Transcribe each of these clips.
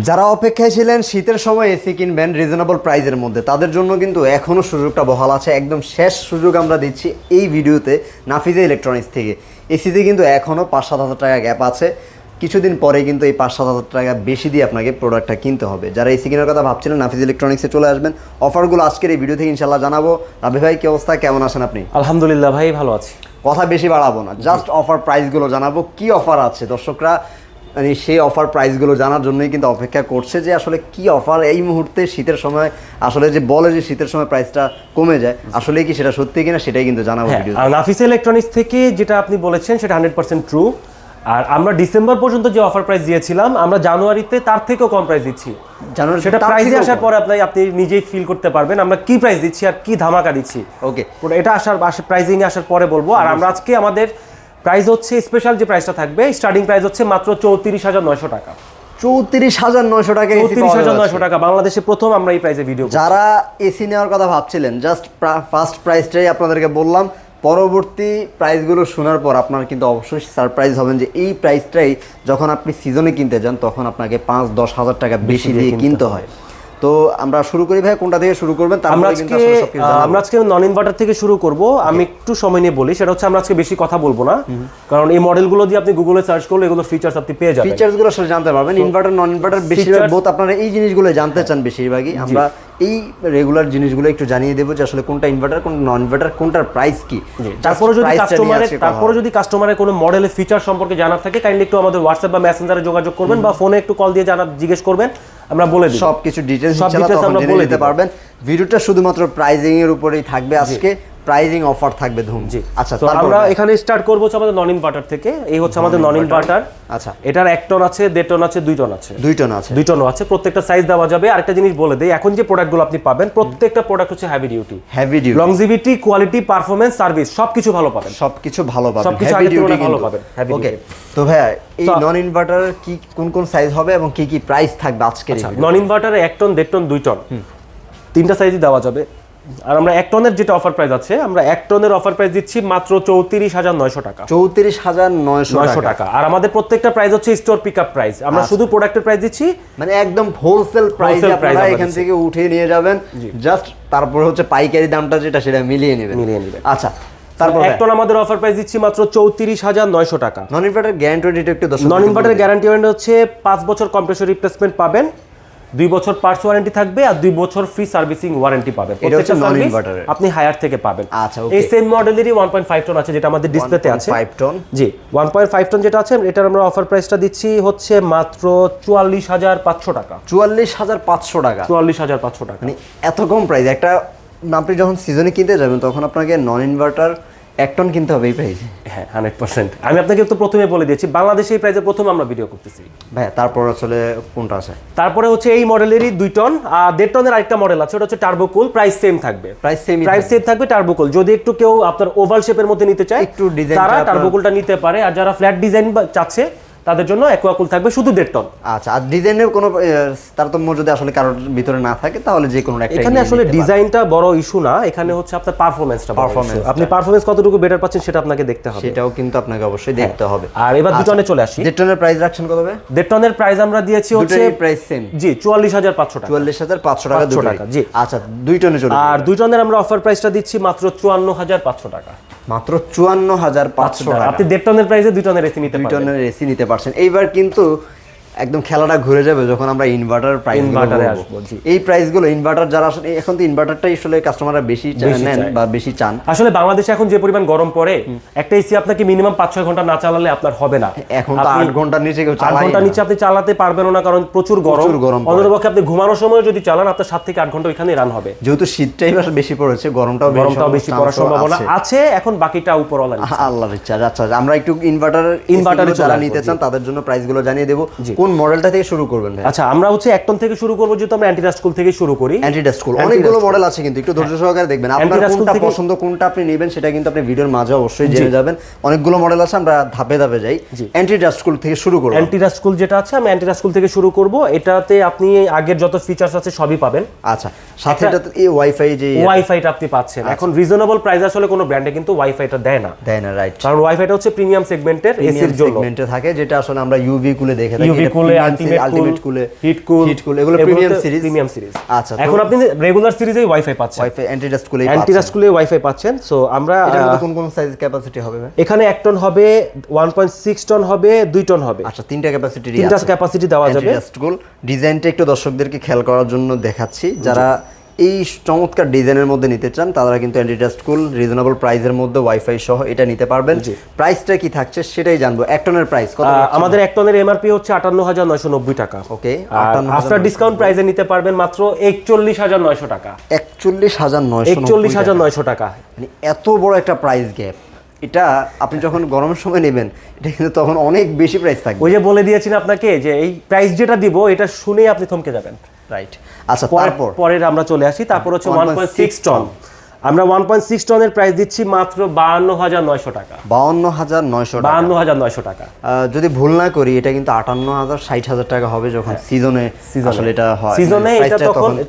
যারা অপেক্ষায় ছিলেন শীতের সময় এসি কিনবেন রিজনেবল প্রাইসের মধ্যে, তাদের জন্য কিন্তু এখনও সুযোগটা বহাল আছে। একদম শেষ সুযোগ আমরা দিচ্ছি এই ভিডিওতে নাফিজা ইলেকট্রনিক্স থেকে। এসিতে কিন্তু এখনও 5-7 হাজার টাকা গ্যাপ আছে। কিছুদিন পরে কিন্তু এই 5-7 হাজার টাকা বেশি দিয়ে আপনাকে প্রোডাক্টটা কিনতে হবে। যারা এসি কেনার কথা ভাবছিলেন নাফিজ ইলেকট্রনিক্সে চলে আসবেন। অফারগুলো আজকের এই ভিডিও থেকে ইনশাল্লাহ জানাবো। রাবি ভাই, কি অবস্থা, কেমন আছেন আপনি? আলহামদুলিল্লাহ ভাই, ভালো আছি। কথা বেশি বাড়াবো না, জাস্ট অফার প্রাইসগুলো জানাবো। কি অফার আছে দর্শকরা মানে সেই অফার প্রাইসগুলো জানার জন্যই কিন্তু অপেক্ষা করছে যে আসলে কি অফার এই মুহূর্তে শীতের সময় আসলে যে বলে যে শীতের সময় প্রাইসটা কমে যায়, আসলে কি সেটা সত্যি কিনা সেটাই কিন্তু জানাবো ভিডিও। আর নাফিসা ইলেকট্রনিক্স থেকে যেটা আপনি বলেছেন সেটা 100% ট্রু। আর আমরা ডিসেম্বর পর্যন্ত যে অফার প্রাইস দিয়েছিলাম, আমরা জানুয়ারিতে তার থেকেও কম প্রাইস দিচ্ছি। সেটা প্রাইসে আসার পরে আপনি নিজেই ফিল করতে পারবেন আমরা কি প্রাইস দিচ্ছি আর কি ধামাকা দিচ্ছি। ওকে, এটা প্রাইজিং আসার পরে বলবো। আর আমরা আজকে আমাদের প্রাইস হচ্ছে স্পেশাল যে প্রাইসটা থাকবে, স্টার্টিং প্রাইস হচ্ছে মাত্র 34,900 টাকা। 34,900 টাকা, 34,900 টাকা বাংলাদেশে প্রথম আমরা এই প্রাইসে ভিডিও। যারা এসি নেওয়ার কথা ভাবছিলেন, জাস্ট ফার্স্ট প্রাইসটাই আপনাদেরকে বললাম। পরবর্তী প্রাইসগুলো শোনার পর আপনারা কিন্তু অবশ্যই সারপ্রাইজ হবেন যে এই প্রাইসটাই যখন আপনি সিজনে কিনতে যান তখন আপনাকে 5-10 হাজার টাকা বেশি দিয়ে কিনতে হয়। তো আমরা শুরু করি ভাই, কোনটা থেকে শুরু করবেন? আমরা আজকে নন ইনভার্টার থেকে শুরু করব। আমি একটু সময় নিয়ে বলি, সেটা হচ্ছে আমরা আজকে বেশি কথা বলবো না, কারণ এই মডেলগুলো দিয়ে আপনি গুগলে সার্চ করলে এগুলোর ফিচার্স আপনি পেয়ে যাবেন। ফিচার্সগুলো আসলে জানতে পারবেন। ইনভার্টার নন ইনভার্টার বেশিরভাগ বোথ আপনারা এই জিনিসগুলো জানতে চান বেশিরভাগই। আমরা এই রেগুলার জিনিসগুলো একটু জানিয়ে দেবো যে আসলে কোনটা ইনভার্টার কোনটা নন ইনভার্টার, কোনটার প্রাইস কি। তারপরে যদি কাস্টমারের কোনো মডেলের ফিচার সম্পর্কে জানার থাকে, কাইন্ডলি একটু আমাদের হোয়াটসঅ্যাপ বা মেসেঞ্জারে যোগাযোগ করবেন বা ফোনে একটু কল দিয়ে জিজ্ঞেস করবেন, আমরা বলে দিই সবকিছু ডিটেইলস আমরা বলে দিতে পারবেন। ভিডিওটা শুধুমাত্র প্রাইজিং এর উপরেই থাকবে আজকে, প্রাইজিং অফার থাকবে ধুম। জি, আচ্ছা, তো আমরা এখানে স্টার্ট করব হচ্ছে আমাদের নন ইনভার্টার থেকে। এই হচ্ছে আমাদের নন ইনভার্টার। আচ্ছা, এটার 1 টন আছে, 1.5 টন আছে, 2 টন আছে। 2 টন আছে, 2 টনও আছে। প্রত্যেকটা সাইজ দেওয়া যাবে। আরেকটা জিনিস বলে দেই, এখন যে প্রোডাক্টগুলো আপনি পাবেন প্রত্যেকটা প্রোডাক্ট হচ্ছে heavy duty, longevity, quality, performance, service সবকিছু ভালো পাবেন। সবকিছু ভালো পাবেন, সবকিছু আগে তুলনায় ভালো পাবেন। ওকে, তো ভাইয়া এই নন ইনভার্টার কি কোন সাইজ হবে এবং কি কি প্রাইস থাকবে আজকে? নন ইনভার্টারে 1 টন, 1.5 টন, 2 টন, তিনটা সাইজই দেওয়া যাবে। আর আমরা 1 টনের যেটা অফার প্রাইস আছে, আমরা 1 টনের অফার প্রাইস দিচ্ছি মাত্র 34,900 টাকা। 34,900 টাকা। আর আমাদের প্রত্যেকটা প্রাইস হচ্ছে স্টোর পিকআপ প্রাইস। আমরা শুধু প্রোডাক্টের প্রাইস দিচ্ছি, মানে একদম হোলসেল প্রাইস আপনারা এখান থেকে উঠে নিয়ে যাবেন। জাস্ট তারপরে হচ্ছে পাইকারি দামটা যেটা সেটা মিলিয়ে নেবেন। আচ্ছা, তারপর 1 টন আমাদের অফার প্রাইস দিচ্ছি মাত্র 34,900 টাকা। নন ইনভার্টার গ্যারান্টি ওয়ারেন্টি একটু দর্শক। নন ইনভার্টার গ্যারান্টি ওয়ারেন্টি হচ্ছে 5 বছর কম্প্রেসর রিপ্লেসমেন্ট পাবেন, 2 বছর পার্টস ওয়ারেন্টি থাকবে আর 2 বছর ফ্রি সার্ভিসিং ওয়ারেন্টি পাবেন। প্রত্যেকটা নন ইনভার্টারে আপনি হায়ার থেকে পাবেন। আচ্ছা, ওকে। এই সেম মডেলেরই 1.5 টন আছে যেটা আমাদের ডিসপ্লেতে আছে। 1.5 টন, জি 1.5 টন যেটা আছে, এটার আমরা অফার প্রাইসটা দিচ্ছি হচ্ছে মাত্র 44,500 টাকা। 44,500 টাকা, 44,500 টাকা। মানে এত কম প্রাইস। একটা আপনি যখন সিজনে কিনতে যাবেন তখন আপনাকে নন ইনভার্টার 1 টন কিনতে হবে এই প্রাইসে? হ্যাঁ, 100%। আমি আপনাকে তো প্রথমে বলে দিয়েছি, বাংলাদেশে এই প্রাইসে প্রথম আমরা ভিডিও করতেছি ভাই। তারপর আসলে কোনটা আছে? তারপরে হচ্ছে এই মডেলেরই 2 টন আর 1.5 টনের আরেকটা মডেল আছে, ওটা হচ্ছে টার্বোকুল। প্রাইস সেম থাকবে, প্রাইস সেম থাকবে টার্বোকুল। যদি একটু কেউ আপনার ওভাল শেপের মধ্যে নিতে চায়, একটু ডিজাইন, তারা টার্বোকুলটা নিতে পারে। আর যারা ফ্ল্যাট ডিজাইন চাচ্ছে তাদের জন্য অ্যাকুয়াকুল থাকবে শুধু 1.5 টন। আচ্ছা, আর ডিজাইনের কোনো তারতম্য যদি আসলে কারোর ভিতরে না থাকে তাহলে যে কোনো একটা। এখানে আসলে ডিজাইনটা বড় ইস্যু না, এখানে হচ্ছে আপনার পারফরম্যান্সটা। আপনি পারফরম্যান্স কতটুকু বেটার পাচ্ছেন সেটা আপনাকে দেখতে হবে, সেটাও কিন্তু আপনাকে অবশ্যই দেখতে হবে। আর এবার 2 টনে চলে আসি। 1.5 টনের প্রাইস রাখছেন কত হবে? 1.5 টনের প্রাইস আমরা দিয়েছি হচ্ছে প্রাইস সেম, জি 44,500 টাকা। 44,500 টাকা, জি। আচ্ছা, 2 টনে চলে। আর 2 টনের আমরা অফার প্রাইসটা দিচ্ছি মাত্র 54,500 টাকা। মাত্র 54,500 টাকা। আপনি 1.5 টনের প্রাইসে 2 টনের এসি নিতে পারবেন। 2 টনের এসি নিতে পারছেন। এইবার কিন্তু একদম খেলাটা ঘুরে যাবে যখন আমরা ইনভার্টার ইনভার্টারে আসবো। এই প্রাইসগুলো ইনভার্টার যারা আসলে এখন তো ইনভার্টারটাই আসলে কাস্টমাররা বেশি নেন বা বেশি চান। আসলে বাংলাদেশে এখন যে পরিমাণ গরম পড়ে, একটা এসি আপনাকে মিনিমাম 5-6 ঘন্টা না চালালে আপনার হবে না। এখন তো 8 ঘন্টার নিচে কেউ চালায় না। 8 ঘন্টার নিচে আপনি চালাতে পারবেন না, কারণ প্রচুর গরম। অন্যপক্ষে আপনি ঘুমানোর সময় যদি চালান আপনার 7 থেকে 8 ঘন্টা ওইখানেই রান হবে। যেহেতু শীতটাই বেশি পড়েছে, গরমটাও বেশি পড়ার সম্ভাবনা আছে। এখন বাকিটা উপরওয়ালা আল্লাহর ইচ্ছা। আচ্ছা, আমরা একটু ইনভার্টারে যারা নিতে চান তাদের জন্য প্রাইসগুলো জানিয়ে দেব। কোন মডেলটা থেকে শুরু করবেন? আচ্ছা, আমরা হচ্ছে 1 টন থেকে শুরু করব, যেহেতু আমরা অ্যান্টিডাস্ট কুল থেকে শুরু করি। অ্যান্টিডাস্ট কুল অনেকগুলো মডেল আছে, কিন্তু একটু ধৈর্য সহকারে দেখবেন। আপনার কোনটা পছন্দ, কোনটা আপনি নেবেন সেটা কিন্তু আপনি ভিডিওর মাঝে অবশ্যই জেনে যাবেন। অনেকগুলো মডেল আছে, আমরা ধাপে ধাপে যাই। অ্যান্টিডাস্ট কুল থেকে শুরু করব। অ্যান্টিডাস্ট কুল যেটা আছে, আমি অ্যান্টিডাস্ট কুল থেকে শুরু করব। এটাতে আপনি আগের যত ফিচারস আছে সবই পাবেন। আচ্ছা, সাথে এটাতে এই ওয়াইফাইটা আপনি পাচ্ছেন। এখন রিজনেবল প্রাইস আসলে কোনো ব্র্যান্ডে কিন্তু ওয়াইফাইটা দেয় না, রাইট? কারণ ওয়াইফাইটা হচ্ছে প্রিমিয়াম সেগমেন্টের এসির জন্য সেগমেন্টে থাকে, যেটা আসলে আমরা ইউভি কুলে দেখে থাকি। এটা কুলে, আলটিমেট কুলে, হিট কুল এগুলো প্রিমিয়াম সিরিজ। আচ্ছা, এখন আপনি রেগুলার সিরিজেই ওয়াইফাই পাচ্ছেন, ওয়াইফাই অ্যান্টি ডাস্ট কুলে ওয়াইফাই পাচ্ছেন। সো আমরা এটার মধ্যে কোন সাইজ ক্যাপাসিটি হবে? এখানে 1 টন হবে, 1.6 টন হবে, 2 টন হবে। আচ্ছা, তিনটা ক্যাপাসিটি দেওয়া যাবে। ডিজাইনটা একটু দর্শকদেরকে খেয়াল করার জন্য দেখাচ্ছি, যারা এই চমৎকার ডিজাইনের মধ্যে নিতে চান তারা কিন্তু অ্যান্টি ডাস্ট কুল রিজনেবল প্রাইসের মধ্যে ওয়াইফাই সহ এটা নিতে পারবেন। প্রাইসটা কি থাকছে সেটাই জানবো। 1 টনের প্রাইস কত? আমাদের 1 টনের এমআরপি হচ্ছে 58,990 টাকা। ওকে, আফটার ডিসকাউন্ট প্রাইসে নিতে পারবেন মাত্র 41,900 টাকা। 41,900 টাকা। মানে এত বড় একটা প্রাইস গ্যাপ, এটা আপনি যখন গরমের সময় নেবেন এটা কিন্তু তখন অনেক বেশি প্রাইস থাকবে। ওই যে বলে দিয়েছেন আপনাকে যে এই প্রাইস যেটা দিব এটা শুনেই আপনি থমকে যাবেন। রাইট। আচ্ছা, পরের আমরা চলে আসি। তারপর হচ্ছে 1.6 টন। আমরা 1.6 টনের প্রাইস দিচ্ছি মাত্র 52,900 টাকা। 52,900 টাকা। যদি ভুল না করি এটা কিন্তু 58,000 60,000 টাকা হবে যখন সিজনে আসলে এটা হয়। সিজনে এটা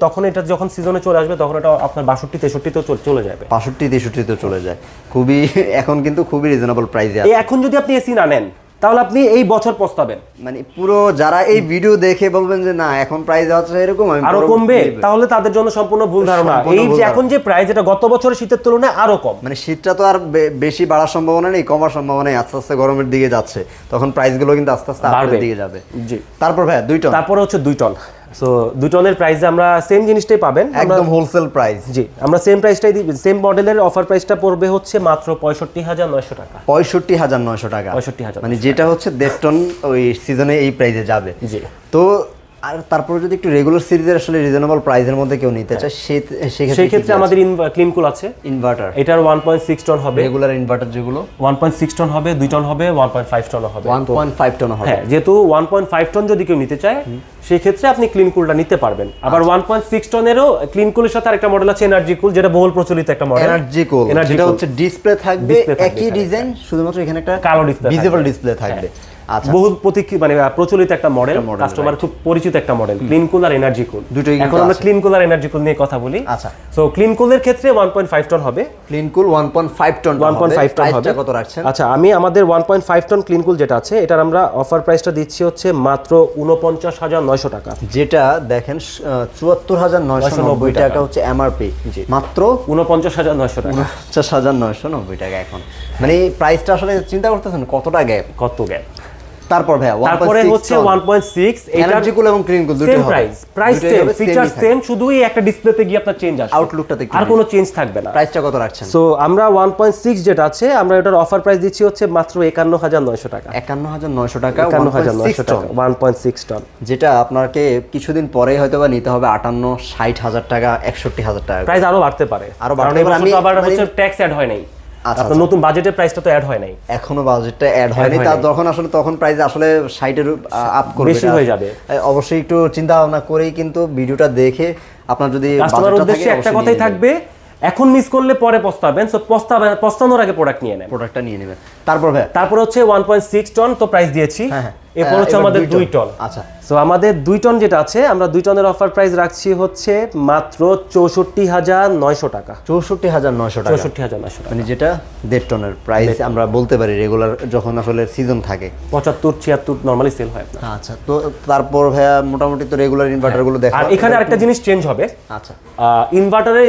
তখন এটা যখন সিজনে চলে আসবে তখন এটা আপনার 62-63 তে চলে যাবে। 62-63 তে চলে যায়। খুবই এখন কিন্তু খুবই রিজনেবল প্রাইসে আছে। এখন যদি আপনি এসি না নেন তাহলে আপনি এই বছর পস্তাবেন। মানে পুরো যারা এই ভিডিও দেখে বলবেন যে না এখন প্রাইস আছে এরকম আরো কমবে, তাহলে তাদের জন্য সম্পূর্ণ ভুল ধারণা। এই যে এখন যে প্রাইস এটা গত বছরের শীতের তুলনায় আরো কম। মানে শীতটা তো আর বেশি বাড়ার সম্ভাবনা নেই, কমার সম্ভাবনা নেই। আস্তে আস্তে গরমের দিকে যাচ্ছে, তখন প্রাইসগুলো কিন্তু আস্তে আস্তে আপের দিকে যাবে। জি। তারপর ভাই 2 টন। তারপর হচ্ছে 2 টন। সো 2 টনের প্রাইসে আমরা সেম জিনিসটাই পাবেন, একদম হোলসেল প্রাইস। জি, আমরা সেম প্রাইসটাই দিই। সেম মডেলের অফার প্রাইসটা পড়বে হচ্ছে মাত্র 65,900 টাকা। 65,900 টাকা, 65,000, মানে যেটা হচ্ছে 1.5 টন ওই সিজনে এই প্রাইসে যাবে। জি। তো আর তারপরে যদি একটু রেগুলার সিরিজের আসলে রিজনেবল প্রাইসের মধ্যে কেউ নিতে চায় সেই ক্ষেত্রে আমাদের ক্লিন কুল আছে ইনভার্টার। এটার 1.6 টন হবে। রেগুলার ইনভার্টার যেগুলো 1.6 টন হবে, 2 টন হবে, 1.5 টন হবে। 1.5 টন হবে। হ্যাঁ, যেহেতু 1.5 টন যদি কেউ নিতে চায় সেই ক্ষেত্রে আপনি ক্লিন কুলটা নিতে পারবেন। আবার 1.6 টনেরও ক্লিন কুলের সাথে আরেকটা মডেল আছে এনার্জি কুল, যেটা বহুল প্রচলিত একটা মডেল। এনার্জি কুল যেটা হচ্ছে ডিসপ্লে থাকবে একই ডিজাইন, শুধুমাত্র এখানে একটা কালো ডিসপ্লে, ভিজিবল ডিসপ্লে থাকবে। আচ্ছা, বহু মানে প্রচলিত একটা মডেল, কাস্টমার খুব পরিচিত একটা মডেল, ক্লিন কুল আর এনার্জি কুল দুটোই। এখন আমরা ক্লিন কুল আর এনার্জি কুল নিয়ে কথা বলি। আচ্ছা, সো ক্লিন কুলের ক্ষেত্রে 1.5 টন হবে। ক্লিন কুল 1.5 টন হবে। 1.5 টন হবে। কত রাখছেন? আচ্ছা, আমি আমাদের 1.5 টন ক্লিন কুল যেটা আছে এটার আমরা অফার প্রাইসটা দিচ্ছি হচ্ছে মাত্র 49,900 টাকা। যেটা দেখেন 74,990 টাকা হচ্ছে এমআরপি, মাত্র 49,900 টাকা। 49,990 টাকা এখন। মানে প্রাইসটা আসলে চিন্তা করতেছেন কতটা গ্যাপ, কত গ্যাপ। তারপর ভাই তারপরে হচ্ছে 1.6 এনার্জি কুল এবং ক্লিন কুল দুটোই হবে। প্রাইস সেম, ফিচার সেম, শুধু এই একটা ডিসপ্লেতে গিয়ে আপনার চেঞ্জ আসবে, আউটলুকটাতে আর কোনো চেঞ্জ থাকবে না। প্রাইসটা কত রাখছেন? সো আমরা 1.6 যেটা আছে আমরা এটার অফার প্রাইস দিচ্ছি হচ্ছে মাত্র 51,900 টাকা। 51,900 টাকা 51,900 টাকা 1.6 টন, যেটা আপনাকে কিছুদিন পরেই হয়তো বা নিতে হবে 58-60,000 টাকা 61,000 টাকা। প্রাইস আরো বাড়তে পারে, আরো বাড়তে পারে। আমি আবার হচ্ছে ট্যাক্স অ্যাড হয় নাই। আপনার নতুন বাজেটের প্রাইসটা তো অ্যাড হয় নাই, এখনো বাজেটটা অ্যাড হয়নি। তার তখন প্রাইস আসলে 60 এর আপ করবে, বেশি হয়ে যাবে। অবশ্যই একটু চিন্তা ভাবনা করেই কিন্তু ভিডিওটা দেখে আপনার যদি কাস্টমার উদ্দেশ্যে একটা কথাই থাকবে, এখন মিস করলে পরে পস্তাবেন। সো পস্তানোর আগে প্রোডাক্ট নিয়ে নেন, প্রোডাক্টটা নিয়ে নেবেন। তারপর হচ্ছে 1.6 টন তো প্রাইস দিয়েছি। এরপর হচ্ছে আমাদের 2 টন। আচ্ছা, সো আমাদের 2 টন যেটা আছে আমরা 2 টনের অফার প্রাইস রাখছি হচ্ছে মাত্র 64,900 টাকা। 64,900 টাকা, 64,900 টাকা, মানে যেটা 1.5 টনের প্রাইস আমরা বলতে পারি রেগুলার যখন আসলে সিজন থাকে 75-76 নরমালি সেল হয় আপনার। আচ্ছা, তো তারপর ভাইয়া মোটামুটি তো রেগুলার ইনভার্টারগুলো দেখা। আর এখানে আরেকটা জিনিস চেঞ্জ হবে। আচ্ছা, ইনভার্টারে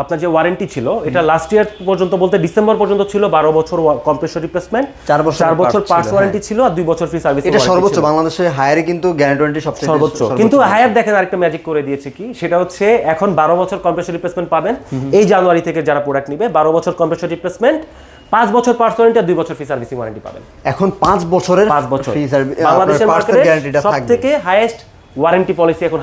আপনার যে ওয়ারেন্টি ছিল এটা লাস্ট ইয়ার পর্যন্ত বলতে ডিসেম্বর পর্যন্ত ছিল 12 বছর কম্প্রেসর রিপ্লেসমেন্ট, 4 বছর পার্টস ওয়ারেন্টি ছিল, আর 2 বছর ফ্রি সার্ভিস। এটা সর্বোচ্চ বাংলাদেশে হায়ারে কিন্তু গ্যারান্টি ওয়ারেন্টি সবচেয়ে সর্বোচ্চ। কিন্তু হায়ার দেখেন আরেকটা ম্যাজিক করে দিয়েছে কি, সেটা হচ্ছে এখন 12 বছর কম্প্রেসর রিপ্লেসমেন্ট পাবেন এই জানুয়ারি থেকে। যারা প্রোডাক্ট নিবে 12 বছর কম্প্রেসর রিপ্লেসমেন্ট, 5 বছর পার্টস ওয়ারেন্টি আর 2 বছর ফ্রি সার্ভিসিং ওয়ারেন্টি পাবেন। এখন 5 বছরের ফ্রি সার্ভিস বাংলাদেশের মার্কেটে গ্যারান্টিটা থাকবে। সবথেকে হাইয়েস্ট ওয়ারেন্টি পলিসি এখন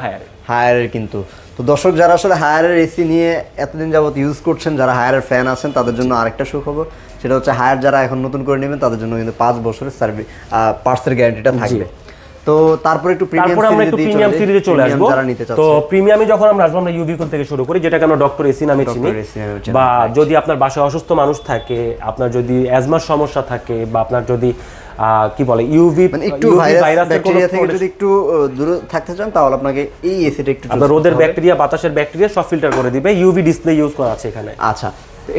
হায়ারের কিন্তু। তো দর্শক যারা আসলে হায়ারের এসি নিয়ে এতদিন যাবত ইউজ করছেন, যারা হায়ারের ফ্যান আছেন তাদের জন্য আরেকটা সুখবর, সেটা হচ্ছে হায়ার যারা এখন নতুন করে নেবেন তাদের জন্য কিন্তু 5 বছরের সার্ভিস পার্টসের গ্যারান্টিটা থাকবে। তো তারপর একটু প্রিমিয়াম সিরিজে চলে আসবো। তো প্রিমিয়ামে যখন আমরা আসবো আমরা ইউভি কোন থেকে শুরু করি, যেটাকে আমরা ডক্টর এসি নামে চিনি। বা যদি আপনার বাসায় অসুস্থ মানুষ থাকে, আপনার যদি অ্যাজমার সমস্যা থাকে, বা আপনার যদি কি বলে ইউভি একটু ভাইরাস ব্যাকটেরিয়া থেকে যদি একটু দূরে থাকতে চান তাহলে আপনাকে এই এসিটা একটু আপনার রোদের ব্যাকটেরিয়া, বাতাসের ব্যাকটেরিয়া সব ফিল্টার করে দিবে। ইউভি ডিসপ্লে ইউজ করা আছে এখানে। আচ্ছা,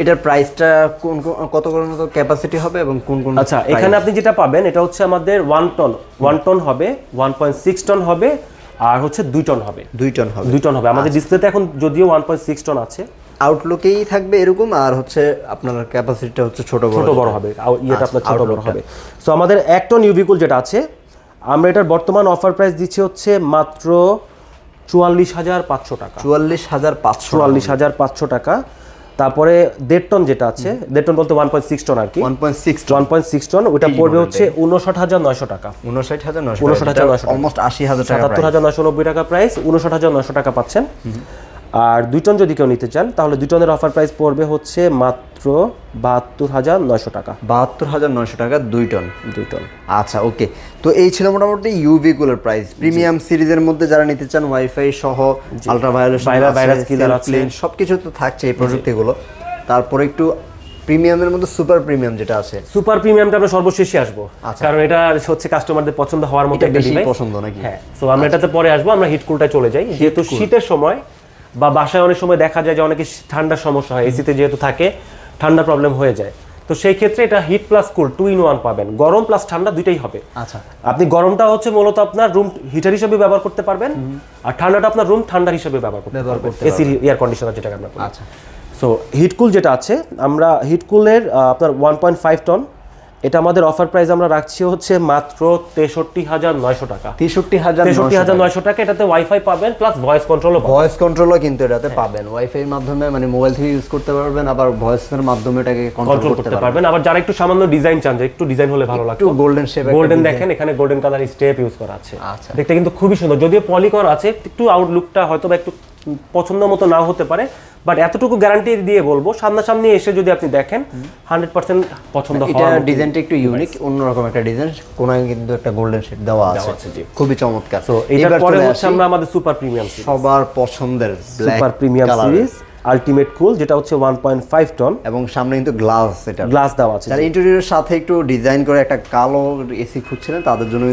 এটার প্রাইসটা কত করে মতো ক্যাপাসিটি হবে এবং কোন কোন? আচ্ছা, এখানে আপনি যেটা পাবেন এটা হচ্ছে আমাদের 1 টন হবে, 1.6 টন হবে, আর হচ্ছে 2 টন হবে। 2 টন হবে। 2 টন হবে। আমাদের ডিসপ্লেতে এখন যদিও 1.6 টন আছে, আউটলুকেই থাকবে এরকম, আর হচ্ছে আপনার ক্যাপাসিটিটা হচ্ছে ছোট বড় হবে, ইয়েটা আপনার ছোট বড় হবে। সো আমাদের 1 টন ইউভি কুল যেটা আছে, আমরা এটার বর্তমান অফার প্রাইস দিচ্ছি হচ্ছে মাত্র 44,500 টাকা। 44,500 টাকা। তারপরে 1.5 টন যেটা আছে, 1.5 টন বলতে 1.6 টন আর কি, 1.6 টন, ওটা পড়বে হচ্ছে 59,900 টাকা। 59,900 অলমোস্ট 80,000 টাকা, 77,990 টাকা প্রাইস, 59,900 টাকা পাচ্ছেন। আর 2 টন যদি কেউ নিতে চান তাহলে 2 টনের অফার প্রাইস পড়বে হচ্ছে মাত্র 72,900 টাকা। 72,900 টাকা 2 টন। আচ্ছা, ওকে। তো এই ছিল মোটামুটি ইউভি কুলের প্রাইস। প্রিমিয়াম সিরিজের মধ্যে যারা নিতে চান, ওয়াইফাই সহ আলট্রাভায়োলেট ভাইরাস কিলার আছে, সবকিছু তো থাকছে এই প্রযুক্তিগুলো। তারপরে একটু প্রিমিয়ামের মধ্যে সুপার প্রিমিয়াম যেটা আছে, সুপার প্রিমিয়ামটা আমরা সর্বশেষে আসবো, কারণ এটা হচ্ছে কাস্টমারদের পছন্দ হওয়ার মতো একটা ডিভাইস। পছন্দ নাকি? হ্যাঁ, সো আমরা এটাতে পরে আসবো। আমরা হিট কুলটা চলে যাই, যেহেতু শীতের সময় বা বাসায় অনেক সময় দেখা যায় যে অনেকে ঠান্ডার সমস্যা হয়, এসিতে যেহেতু থাকে ঠান্ডা প্রবলেম হয়ে যায়। তো সেই ক্ষেত্রে এটা হিট প্লাস কুল 2 in 1 পাবেন, গরম প্লাস ঠান্ডা দুইটাই হবে। আচ্ছা, আপনি গরমটা হচ্ছে মূলত আপনার রুম হিটার হিসেবে ব্যবহার করতে পারবেন, আর ঠান্ডাটা আপনার রুম ঠান্ডার হিসেবে ব্যবহার করতে পারবেন, এসি এয়ার কন্ডিশনার যেটা আমরা বলি। আচ্ছা, সো হিট কুল যেটা আছে, আমরা হিট কুলের আপনার 1.5 টন, এটা আমাদের অফার প্রাইস আমরা রাখছি হচ্ছে মাত্র 63,900 টাকা। 63,900 টাকা। এটাতে ওয়াইফাই পাবেন প্লাস ভয়েস কন্ট্রোলও কিন্তু এটাতে পাবেন। ওয়াইফাই এর মাধ্যমে মানে মোবাইল থেকে ইউজ করতে পারবেন, আবার ভয়েসের মাধ্যমে এটাকে কন্ট্রোল করতে পারবেন। আবার যারা একটু সামান্য ডিজাইন চান, যে একটু ডিজাইন হলে ভালো লাগে, একটু গোল্ডেন শেপ, গোল্ডেন দেখেন এখানে গোল্ডেন কালার স্টেপ ইউজ করা আছে। আচ্ছা, দেখতে কিন্তু খুবই সুন্দর, যদিও পলিকর আছে, একটু আউটলুকটা হয়তো বা একটু পছন্দ মতো নাও হতে পারে, বাট এতটুকু গ্যারান্টি দিয়ে বলবো সামনাসামনি এসে যদি আপনি দেখেন 100% পছন্দ হবে। এটা ডিজাইনটা একটু ইউনিক, অন্যরকম একটা ডিজাইন, কোনায় কিন্তু একটা গোল্ডেন শেড দেওয়া আছে, খুবই চমৎকার। তো এটার পরে হচ্ছে আমরা আমাদের সুপার প্রিমিয়াম সিরিজ, সবার পছন্দের সুপার প্রিমিয়াম সিরিজ আলটিমেট কুল, যেটা হচ্ছে 1.5 টন এবং সামনে কিন্তু গ্লাস, এটা গ্লাস দেওয়া আছে। যারা ইন্টেরিয়রের সাথে একটু ডিজাইন করে একটা কালো এসি খুঁজছিলেন তাদের জন্য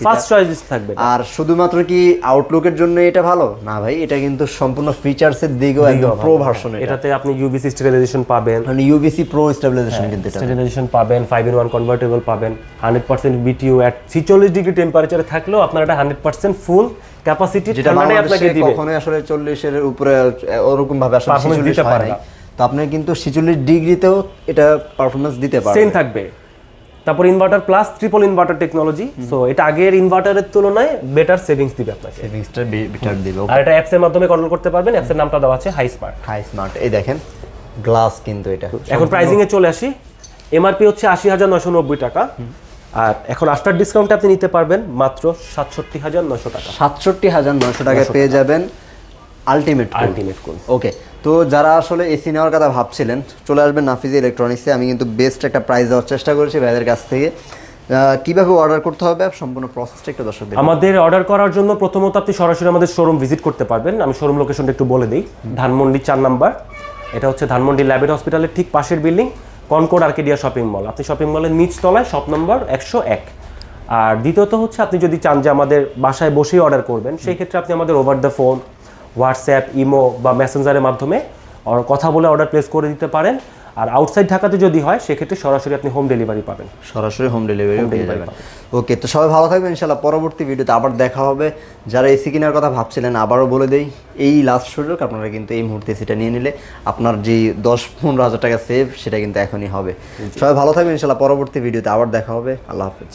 ফার্স্ট চয়েস থাকবে। আর শুধুমাত্র কি আউটলুকের জন্য এটা ভালো না ভাই, এটা কিন্তু সম্পূর্ণ ফিচারসের দিকেও একদম প্রো ভার্সন। এটাতে আপনি ইউভিসি স্টেবিলাইজেশন পাবেন, মানে ইউভিসি প্রো স্টেবিলাইজেশন, কিন্তু এটা স্টেবিলাইজেশন পাবেন, 5 in 1 কনভার্টেবল পাবেন, 100% বিটিইউ এট 46 ডিগ্রি টেম্পারেচারে থাকলেও আপনার এটা 100% ফুল ক্যাপাসিটি ঠান্ডাটাই আপনাকে দিবে। কখনোই আসলে 40 এর উপরে ওরকম ভাবে আসলে 46 হয় না, তো আপনি কিন্তু 46 ডিগ্রিতেও এটা পারফরম্যান্স দিতে পারবেন, সেম থাকবে। তারপর inverter plus triple inverter technology, so এটা আগের ইনভার্টারের তুলনায় বেটার সেভিংস দিবে আপনাকে, সেভিংসটা বেটার দিবে। আর এটা অ্যাপস এর মাধ্যমে কন্ট্রোল করতে পারবেন। অ্যাপস এর নামটা দেওয়া আছে হাই স্মার্ট। এই দেখেন গ্লাস কিন্তু এটা। এখন প্রাইসিং এ চলে আসি। এমআরপি হচ্ছে 80,990 টাকা, আর এখন আফটার ডিসকাউন্টে আপনি নিতে পারবেন মাত্র 67,900 টাকা। 67,900 টাকায় পেয়ে যাবেন আলটিমেট কুল। ওকে, তো যারা আসলে এসি নেওয়ার কথা ভাবছিলেন চলে আসবেন নাফিজ ইলেকট্রনিক্সে। আমি কিন্তু বেস্ট একটা প্রাইস দেওয়ার চেষ্টা করেছি ভাইদের কাছ থেকে। কিভাবে অর্ডার করতে হবে সম্পূর্ণ প্রসেসটা একটু দর্শকদের। আমাদের অর্ডার করার জন্য প্রথমত আপনি সরাসরি আমাদের শোরুম ভিজিট করতে পারবেন। আমি শোরুম লোকেশনটা একটু বলে দিই, ধানমন্ডি 4 নাম্বার, এটা হচ্ছে ধানমন্ডি ল্যাবেট হসপিটালের ঠিক পাশের building, Concord Arcadia shopping mall. আপনি শপিং মলের নিচ তলায় শপ নম্বর 101। আর দ্বিতীয়ত হচ্ছে আপনি যদি চান যে আমাদের বাসায় বসেই অর্ডার করবেন, সেই ক্ষেত্রে আপনি আমাদের over the phone, WhatsApp, imo বা মেসেঞ্জারের মাধ্যমে কথা বলে অর্ডার প্লেস করে দিতে পারেন। আর আউটসাইড ঢাকাতে যদি হয় সেক্ষেত্রে সরাসরি আপনি হোম ডেলিভারি পাবেন, সরাসরি হোম ডেলিভারি পেয়ে যাবেন। ওকে, তো সবাই ভালো থাকবেন ইনশাআল্লাহ। পরবর্তী ভিডিওতে আবার দেখা হবে। যারা এসি কেনার কথা ভাবছিলেন আবারও বলে দেই, এই লাস্ট সুযোগ, আপনারা কিন্তু এই মুহূর্তে এসিটা নিয়ে নিলে আপনার যে 10-15 হাজার টাকা সেভ সেটা কিন্তু এখনই হবে। সবাই ভালো থাকবেন ইনশাআল্লাহ। পরবর্তী ভিডিওতে আবার দেখা হবে। আল্লাহ হাফেজ।